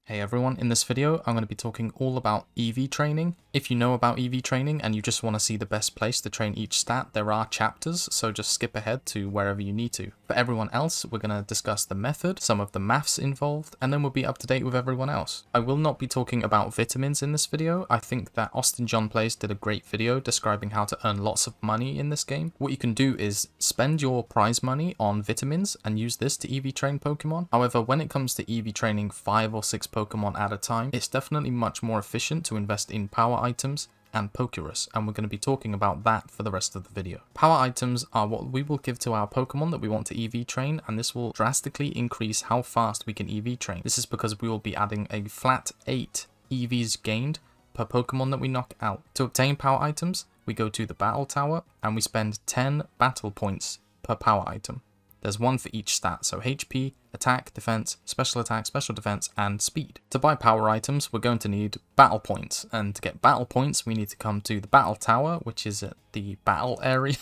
Hey everyone, in this video I'm going to be talking all about EV training. If you know about EV training and you just want to see the best place to train each stat, there are chapters, so just skip ahead to wherever you need to. For everyone else, we're going to discuss the method, some of the maths involved, and then we'll be up to date with everyone else. I will not be talking about vitamins in this video. I think that Austin John Plays did a great video describing how to earn lots of money in this game. What you can do is spend your prize money on vitamins and use this to EV train Pokemon. However, when it comes to EV training 5 or 6 Pokemon at a time, it's definitely much more efficient to invest in power items and Pokerus, and we're going to be talking about that for the rest of the video. Power items are what we will give to our Pokemon that we want to EV train, and this will drastically increase how fast we can EV train. This is because we will be adding a flat 8 EVs gained per Pokemon that we knock out. To obtain power items, we go to the battle tower and we spend 10 battle points per power item. There's one for each stat, so HP, attack, defense, special defense, and speed. To buy power items, we're going to need battle points, and to get battle points, we need to come to the battle tower, which is at the battle area.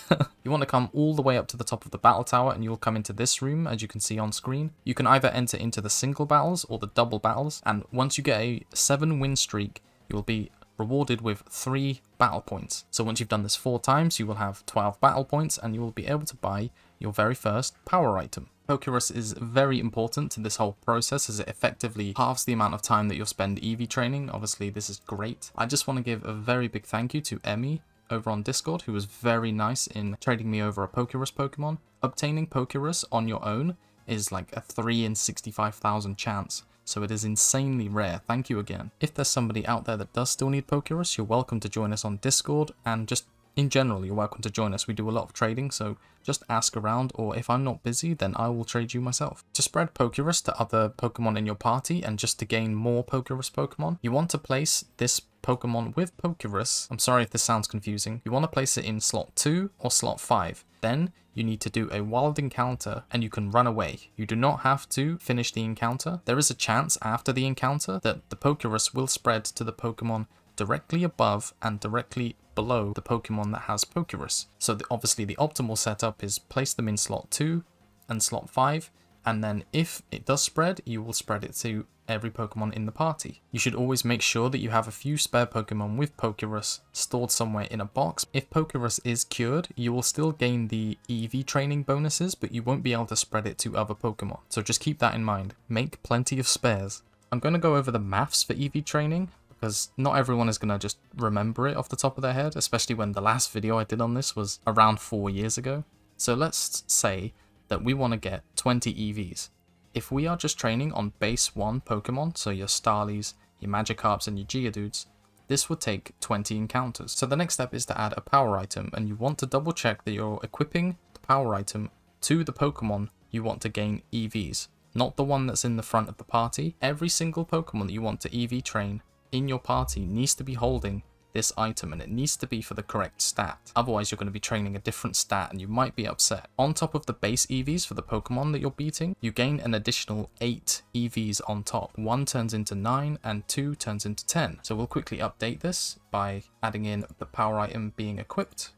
You want to come all the way up to the top of the battle tower, and you'll come into this room, as you can see on screen. You can either enter into the single battles or the double battles, and once you get a 7 win streak, you'll be rewarded with 3 battle points. So once you've done this 4 times, you will have 12 battle points, and you will be able to buy your very first power item. Pokerus is very important to this whole process as it effectively halves the amount of time that you'll spend EV training. Obviously this is great. I just want to give a very big thank you to Emmy over on Discord, who was very nice in trading me over a Pokerus Pokemon. Obtaining Pokerus on your own is like a 3 in 65,000 chance. So it is insanely rare. Thank you again. If there's somebody out there that does still need Pokerus, you're welcome to join us on Discord, and just in general, you're welcome to join us. We do a lot of trading, so just ask around, or if I'm not busy, then I will trade you myself. To spread Pokerus to other Pokemon in your party, and just to gain more Pokerus Pokemon, you want to place this Pokemon with Pokerus. I'm sorry if this sounds confusing. You want to place it in slot 2 or slot 5. Then you need to do a wild encounter and you can run away. You do not have to finish the encounter. There is a chance after the encounter that the Pokerus will spread to the Pokemon directly above and directly below the Pokemon that has Pokerus. So obviously the optimal setup is place them in slot 2 and slot 5, and then if it does spread, you will spread it to every Pokemon in the party. You should always make sure that you have a few spare Pokemon with Pokerus stored somewhere in a box. If Pokerus is cured, you will still gain the EV training bonuses, but you won't be able to spread it to other Pokemon. So just keep that in mind. Make plenty of spares. I'm going to go over the maths for EV training, because not everyone is going to just remember it off the top of their head, especially when the last video I did on this was around 4 years ago. So let's say that we want to get 20 EVs. If we are just training on base 1 Pokemon, so your Starlies, your Magikarps, and your Geodudes, this would take 20 encounters. So the next step is to add a power item, and you want to double check that you're equipping the power item to the Pokemon you want to gain EVs, not the one that's in the front of the party. Every single Pokemon that you want to EV train in your party needs to be holding this item, and it needs to be for the correct stat. Otherwise you're going to be training a different stat and you might be upset. On top of the base EVs for the Pokemon that you're beating, you gain an additional 8 EVs on top. 1 turns into 9 and 2 turns into 10. So we'll quickly update this by adding in the power item being equipped,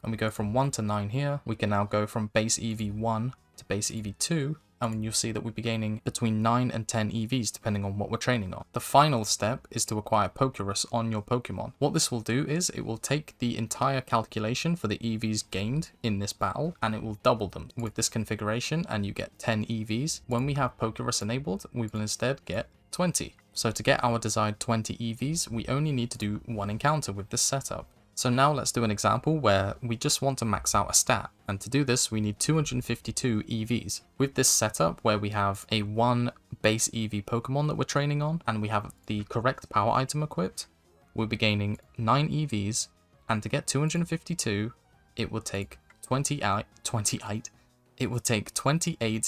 and we go from 1 to 9 here. We can now go from base EV1 to base EV2, and you'll see that we'll be gaining between 9 and 10 EVs depending on what we're training on. The final step is to acquire Pokerus on your Pokemon. What this will do is it will take the entire calculation for the EVs gained in this battle and it will double them with this configuration, and you get 10 EVs. When we have Pokerus enabled, we will instead get 20. So to get our desired 20 EVs, we only need to do 1 encounter with this setup. So now let's do an example where we just want to max out a stat, and to do this we need 252 EVs. With this setup where we have a 1 base EV Pokemon that we're training on and we have the correct power item equipped, we'll be gaining 9 EVs, and to get 252 it would take 28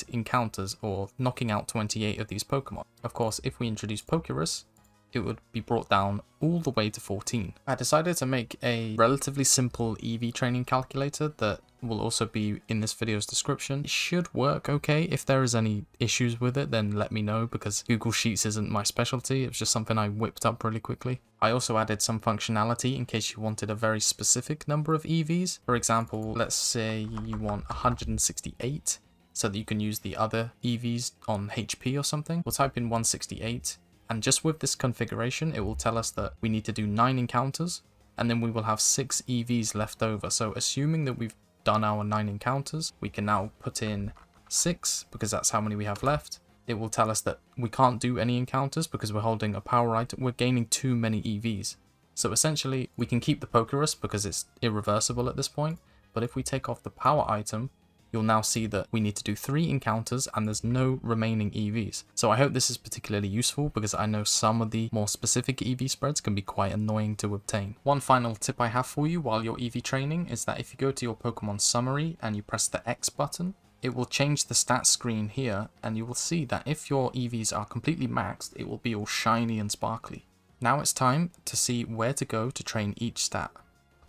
encounters, or knocking out 28 of these Pokemon. Of course, if we introduce Pokerus, it would be brought down all the way to 14. I decided to make a relatively simple EV training calculator that will also be in this video's description. It should work okay. If there is any issues with it, then let me know, because Google Sheets isn't my specialty. It was just something I whipped up really quickly. I also added some functionality in case you wanted a very specific number of EVs. For example, let's say you want 168 so that you can use the other EVs on HP or something. We'll type in 168. And just with this configuration, it will tell us that we need to do 9 encounters, and then we will have 6 EVs left over. So assuming that we've done our 9 encounters, we can now put in 6 because that's how many we have left. It will tell us that we can't do any encounters because we're holding a power item. We're gaining too many EVs. So essentially, we can keep the Pokerus because it's irreversible at this point. But if we take off the power item, you'll now see that we need to do 3 encounters and there's no remaining EVs. So I hope this is particularly useful because I know some of the more specific EV spreads can be quite annoying to obtain. One final tip I have for you while you're EV training is that if you go to your Pokemon summary and you press the X button, it will change the stats screen here, and you will see that if your EVs are completely maxed, it will be all shiny and sparkly. Now it's time to see where to go to train each stat.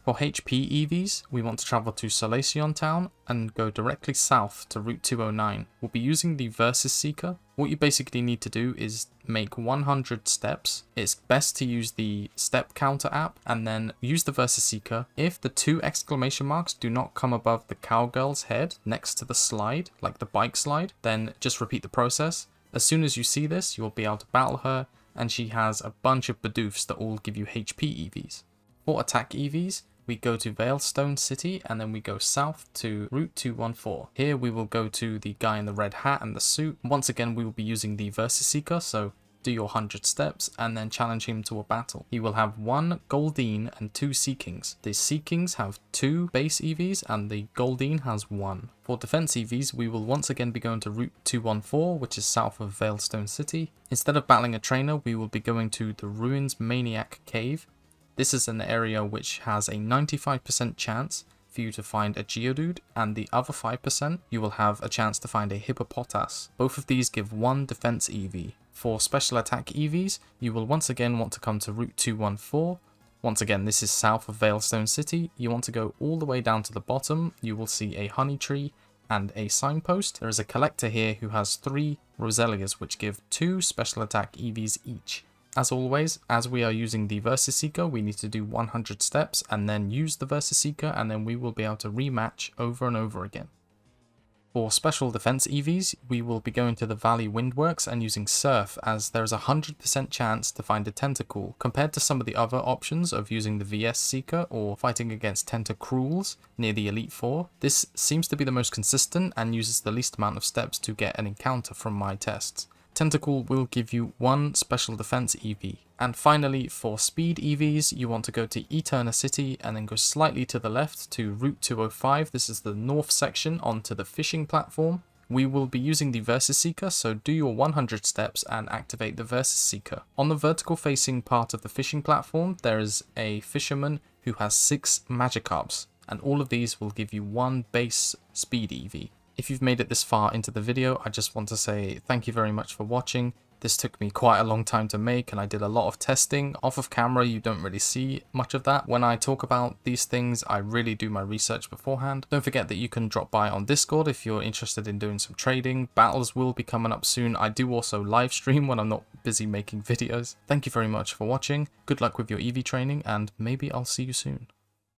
For HP EVs, we want to travel to Solaceon Town and go directly south to Route 209. We'll be using the Versus Seeker. What you basically need to do is make 100 steps. It's best to use the step counter app and then use the Versus Seeker. If the 2 exclamation marks do not come above the cowgirl's head next to the slide, like the bike slide, then just repeat the process. As soon as you see this, you'll be able to battle her, and she has a bunch of Bidoofs that all give you HP EVs. For attack EVs, we go to Veilstone City and then we go south to Route 214. Here we will go to the guy in the red hat and the suit. Once again, we will be using the Versus Seeker, so do your 100 steps and then challenge him to a battle. He will have 1 Goldeen and 2 Seekings. The Seekings have 2 base EVs and the Goldeen has 1. For defense EVs, we will once again be going to Route 214, which is south of Veilstone City. Instead of battling a trainer, we will be going to the Ruins Maniac Cave. This is an area which has a 95% chance for you to find a Geodude, and the other 5% you will have a chance to find a Hippopotas. Both of these give 1 defense EV. For special attack EVs, you will once again want to come to Route 214. Once again, this is south of Veilstone City. You want to go all the way down to the bottom. You will see a honey tree and a signpost. There is a collector here who has 3 Roselias, which give 2 special attack EVs each. As always, as we are using the Versus Seeker, we need to do 100 steps and then use the Versus Seeker, and then we will be able to rematch over and over again. For special defense EVs, we will be going to the Valley Windworks and using Surf, as there is a 100% chance to find a Tentacool, compared to some of the other options of using the VS Seeker or fighting against Tentacruels near the Elite Four. This seems to be the most consistent and uses the least amount of steps to get an encounter from my tests. Tentacool will give you 1 special defense EV. And finally, for speed EVs, you want to go to Eterna City and then go slightly to the left to Route 205. This is the north section onto the fishing platform. We will be using the Versus Seeker, so do your 100 steps and activate the Versus Seeker. On the vertical facing part of the fishing platform, there is a fisherman who has 6 Magikarps, and all of these will give you 1 base speed EV. If you've made it this far into the video, I just want to say thank you very much for watching. This took me quite a long time to make and I did a lot of testing. Off of camera, you don't really see much of that. When I talk about these things, I really do my research beforehand. Don't forget that you can drop by on Discord if you're interested in doing some trading. Battles will be coming up soon. I do also live stream when I'm not busy making videos. Thank you very much for watching. Good luck with your EV training and maybe I'll see you soon.